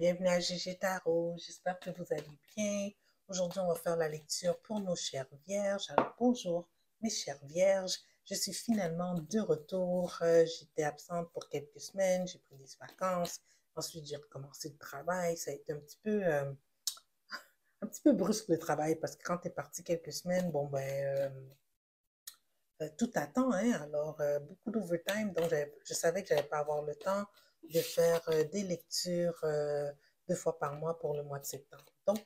bienvenue à GG Tarot. J'espère que vous allez bien. Aujourd'hui, on va faire la lecture pour nos chères vierges. Alors, bonjour, mes chères vierges. Je suis finalement de retour. J'étais absente pour quelques semaines. J'ai pris des vacances. Ensuite, j'ai recommencé le travail. Ça a été un petit peu brusque le travail parce que quand tu es parti quelques semaines, bon, tout attend, hein? Alors, beaucoup d'overtime, donc je savais que je n'allais pas avoir le temps de faire des lectures 2 fois par mois pour le mois de septembre. Donc,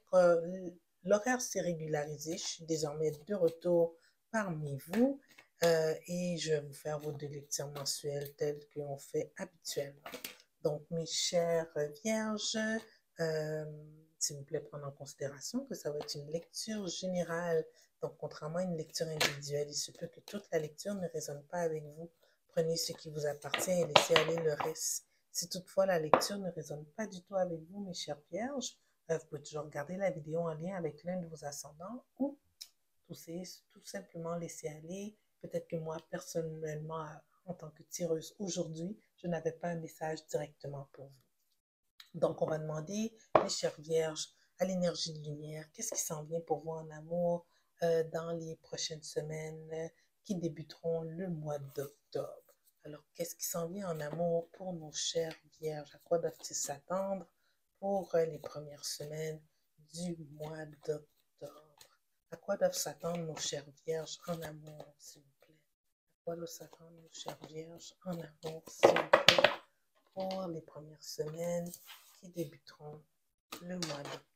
l'horaire s'est régularisé. Je suis désormais de retour parmi vous et je vais vous faire vos 2 lectures mensuelles telles qu'on fait habituellement. Donc, mes chères vierges, euh, s'il vous plaît, prendre en considération que ça va être une lecture générale. Donc, contrairement à une lecture individuelle, il se peut que toute la lecture ne résonne pas avec vous. Prenez ce qui vous appartient et laissez aller le reste. Si toutefois la lecture ne résonne pas du tout avec vous, mes chères vierges, vous pouvez toujours regarder la vidéo en lien avec l'un de vos ascendants ou tout simplement laisser aller. Peut-être que moi, personnellement, en tant que tireuse aujourd'hui, je n'avais pas un message directement pour vous. Donc, on va demander, mes chères vierges, à l'énergie de lumière, qu'est-ce qui s'en vient pour vous en amour dans les prochaines semaines qui débuteront le mois d'octobre. Alors, qu'est-ce qui s'en vient en amour pour nos chères vierges? À quoi doivent-ils s'attendre pour les premières semaines du mois d'octobre? À quoi doivent s'attendre nos chères vierges en amour, s'il vous plaît? À quoi doivent s'attendre nos chères vierges en amour, s'il vous plaît, pour les premières semaines qui débuteront le mois d'octobre?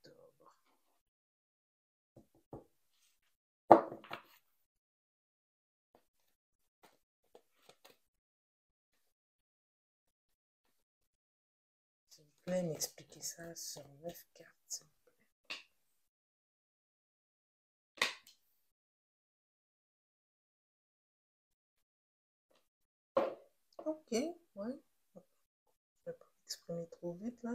S'il vous plaît, m'expliquez ça sur 9 cartes, s'il vous plaît. Ok, ouais. Je ne vais pas m'exprimer trop vite là.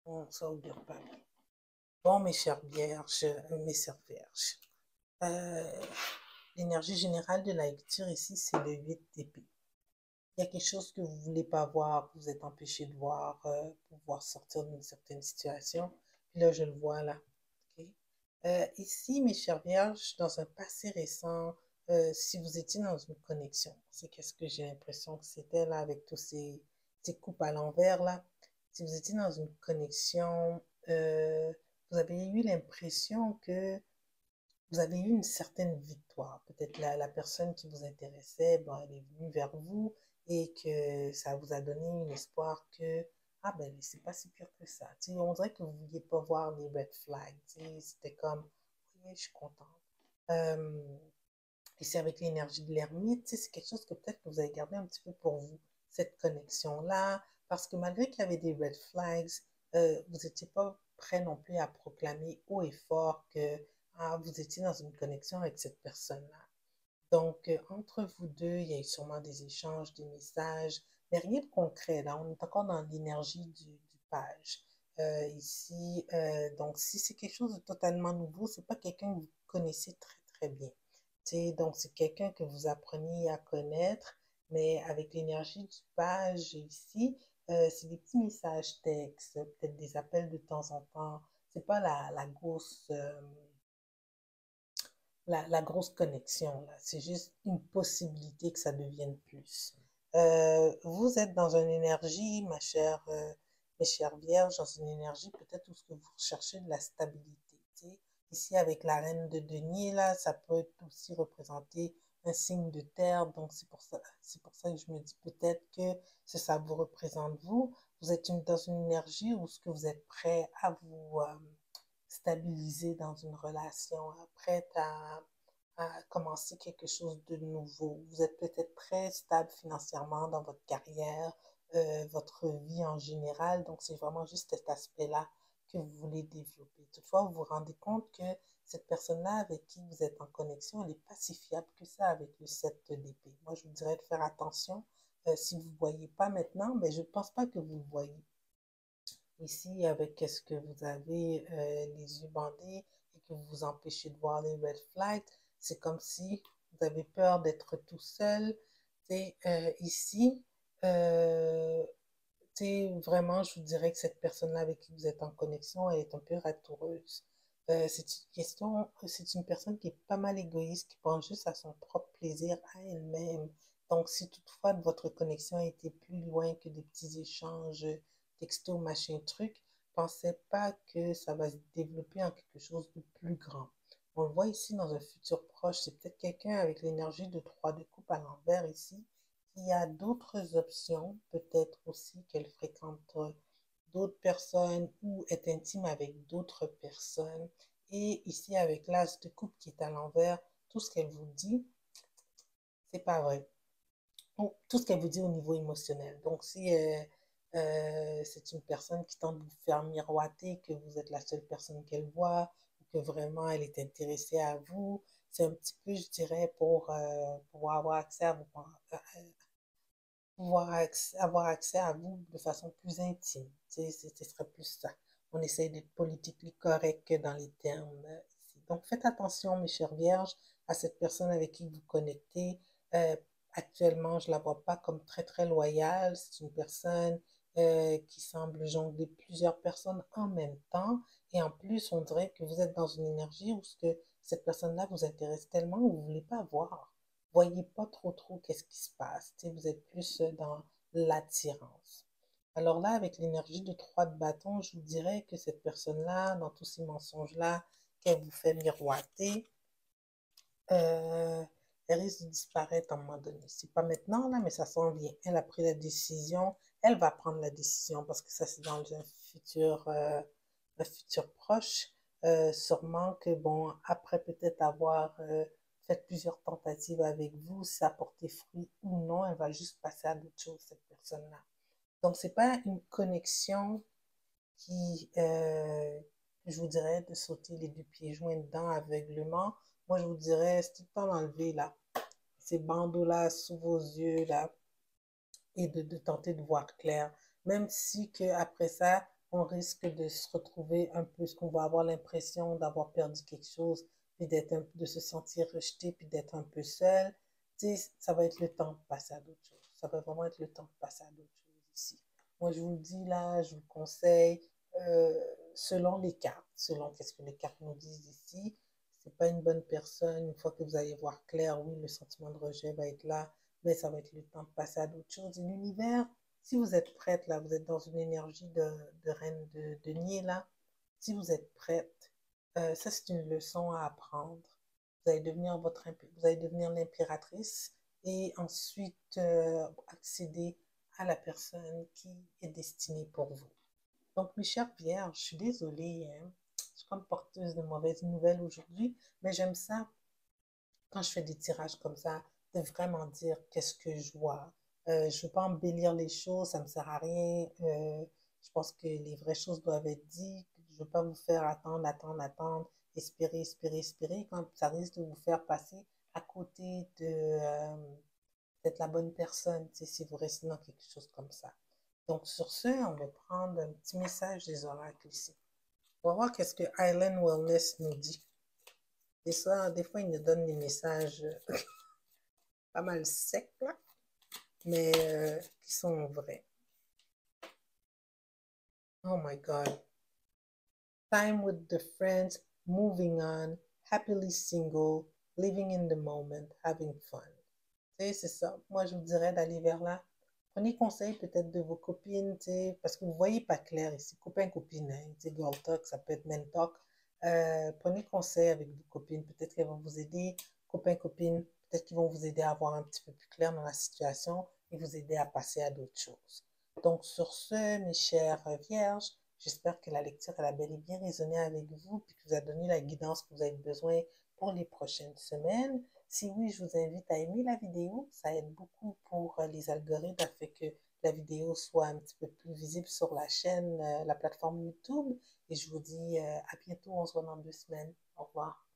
Bon, ça augure pas bien. Bon, mes chères vierges, mes chères vierges. L'énergie générale de la lecture ici, c'est le 8 d'épée. Il y a quelque chose que vous ne voulez pas voir, que vous êtes empêché de voir pour pouvoir sortir d'une certaine situation. Puis là, je le vois là. Okay? Ici, mes chères vierges, dans un passé récent, si vous étiez dans une connexion, c'est qu'est-ce que j'ai l'impression que c'était là avec tous ces coupes à l'envers là. Si vous étiez dans une connexion, vous avez eu l'impression que vous avez eu une certaine victoire. Peut-être la personne qui vous intéressait, bon, elle est venue vers vous et que ça vous a donné un espoir que, ah ben, c'est pas si pire que ça. Tu sais, on dirait que vous ne vouliez pas voir les red flags. Tu sais, c'était comme, oui, je suis contente. Euh, et c'est avec l'énergie de l'ermite, tu sais, c'est quelque chose que peut-être que vous avez gardé un petit peu pour vous, cette connexion-là, parce que malgré qu'il y avait des red flags, vous n'étiez pas prêt non plus à proclamer haut et fort que ah, vous étiez dans une connexion avec cette personne-là. Donc, entre vous deux, il y a eu sûrement des échanges, des messages, mais rien de concret. Là, on est encore dans l'énergie du page. Ici, donc, si c'est quelque chose de totalement nouveau, c'est pas quelqu'un que vous connaissez très, très bien. Tu sais, donc, c'est quelqu'un que vous appreniez à connaître, mais avec l'énergie du page ici, c'est des petits messages textes, peut-être des appels de temps en temps. C'est pas la grosse la grosse connexion, là. C'est juste une possibilité que ça devienne plus. Vous êtes dans une énergie, mes chères vierges, dans une énergie peut-être où ce que vous recherchez de la stabilité. Tu sais. Ici, avec la reine de denier, là, ça peut aussi représenter un signe de terre. Donc, c'est pour ça que je me dis peut-être que ça vous représente vous. Vous êtes dans une énergie où ce que vous êtes prêt à vous stabiliser dans une relation, prête à commencer quelque chose de nouveau. Vous êtes peut-être très stable financièrement dans votre carrière, votre vie en général. Donc, c'est vraiment juste cet aspect-là que vous voulez développer. Toutefois, vous vous rendez compte que cette personne-là avec qui vous êtes en connexion, elle n'est pas si fiable que ça avec le 7 d'épée. Moi, je vous dirais de faire attention. Si vous ne voyez pas maintenant, mais je ne pense pas que vous le voyez. Ici, avec ce que vous avez les yeux bandés et que vous vous empêchez de voir les red flags, c'est comme si vous avez peur d'être tout seul. Ici, euh, vraiment, je vous dirais que cette personne-là avec qui vous êtes en connexion, elle est un peu ratoureuse. C'est une personne qui est pas mal égoïste, qui pense juste à son propre plaisir, à elle-même. Donc, si toutefois votre connexion a été plus loin que des petits échanges, texto, machin, truc, pensez pas que ça va se développer en quelque chose de plus grand. On le voit ici dans un futur proche, c'est peut-être quelqu'un avec l'énergie de 3 de coupe à l'envers ici, il y a d'autres options, peut-être aussi qu'elle fréquente d'autres personnes ou est intime avec d'autres personnes. Et ici, avec l'as de coupe qui est à l'envers, tout ce qu'elle vous dit, c'est pas vrai. Tout ce qu'elle vous dit au niveau émotionnel. Donc, si c'est une personne qui tente de vous faire miroiter que vous êtes la seule personne qu'elle voit, ou que vraiment elle est intéressée à vous, c'est un petit peu, je dirais, pour pouvoir avoir accès à vous, avoir accès à vous de façon plus intime. Ce serait plus ça. On essaye d'être politiquement correct que dans les termes ici. Donc, faites attention, mes chères vierges, à cette personne avec qui vous connectez. Euh, Actuellement, je ne la vois pas comme très, très loyale. C'est une personne qui semble jongler plusieurs personnes en même temps. Et en plus, on dirait que vous êtes dans une énergie où ce que cette personne-là vous intéresse tellement que vous ne voulez pas voir voyez pas trop qu'est-ce qui se passe. Vous êtes plus dans l'attirance. Alors là, avec l'énergie de 3 de bâton, je vous dirais que cette personne-là, dans tous ces mensonges-là, qu'elle vous fait miroiter, euh, elle risque de disparaître à un moment donné. C'est pas maintenant, là, mais ça s'en vient. Elle a pris la décision, elle va prendre la décision parce que ça, c'est dans un futur proche. Sûrement que, bon, après peut-être avoir fait plusieurs tentatives avec vous, si ça a porté fruit ou non, elle va juste passer à d'autres choses, cette personne-là. Donc, c'est pas une connexion qui, je vous dirais, de sauter les 2 pieds joints dedans aveuglement. Moi, je vous dirais, c'est tout le temps d'enlever là, ces bandeaux-là sous vos yeux là et de tenter de voir clair. Même si que après ça, on risque de se retrouver un peu, ce qu'on va avoir l'impression d'avoir perdu quelque chose, puis de se sentir rejeté, puis d'être un peu seul. Tu sais, ça va être le temps de passer à d'autres choses. Ça va vraiment être le temps de passer à d'autres choses ici. Moi, je vous le dis là, je vous le conseille, euh, selon les cartes, selon qu'est-ce que les cartes nous disent ici. C'est pas une bonne personne. Une fois que vous allez voir clair, oui, le sentiment de rejet va être là, mais ça va être le temps de passer à d'autres choses. Et l'univers, si vous êtes prête, là, vous êtes dans une énergie de reine de denier, là, si vous êtes prête, ça c'est une leçon à apprendre. Vous allez devenir l'impératrice et ensuite accéder à la personne qui est destinée pour vous. Donc, mes chères vierges, je suis désolée, hein, je suis comme porteuse de mauvaises nouvelles aujourd'hui, mais j'aime ça quand je fais des tirages comme ça, de vraiment dire qu'est-ce que je vois. Je ne veux pas embellir les choses, ça ne me sert à rien. Je pense que les vraies choses doivent être dites. Je ne veux pas vous faire attendre, espérer, quand ça risque de vous faire passer à côté d'être la bonne personne, si vous restez dans quelque chose comme ça. Donc, sur ce, on va prendre un petit message des oracles ici. On va voir qu'est-ce que Island Wellness nous dit. Des fois, il nous donne des messages pas mal secs, là, mais qui sont vrais. Oh my God. Time with the friends, moving on, happily single, living in the moment, having fun. Tu sais, c'est ça. Moi, je vous dirais d'aller vers là. Prenez conseil peut-être de vos copines, tu sais, parce que vous ne voyez pas clair ici. Copain, copine, hein, tu sais, girl talk, ça peut être men talk. Prenez conseil avec vos copines. Peut-être qu'elles vont vous aider. Copain, copine, peut-être qu'ils vont vous aider à voir un petit peu plus clair dans la situation et vous aider à passer à d'autres choses. Donc, sur ce, mes chères vierges, j'espère que la lecture elle a bel et bien résonné avec vous et que vous a donné la guidance que vous avez besoin pour les prochaines semaines. Si oui, je vous invite à aimer la vidéo. Ça aide beaucoup pour les algorithmes afin que la vidéo soit un petit peu plus visible sur la chaîne, la plateforme YouTube. Et je vous dis à bientôt, on se voit dans 2 semaines. Au revoir.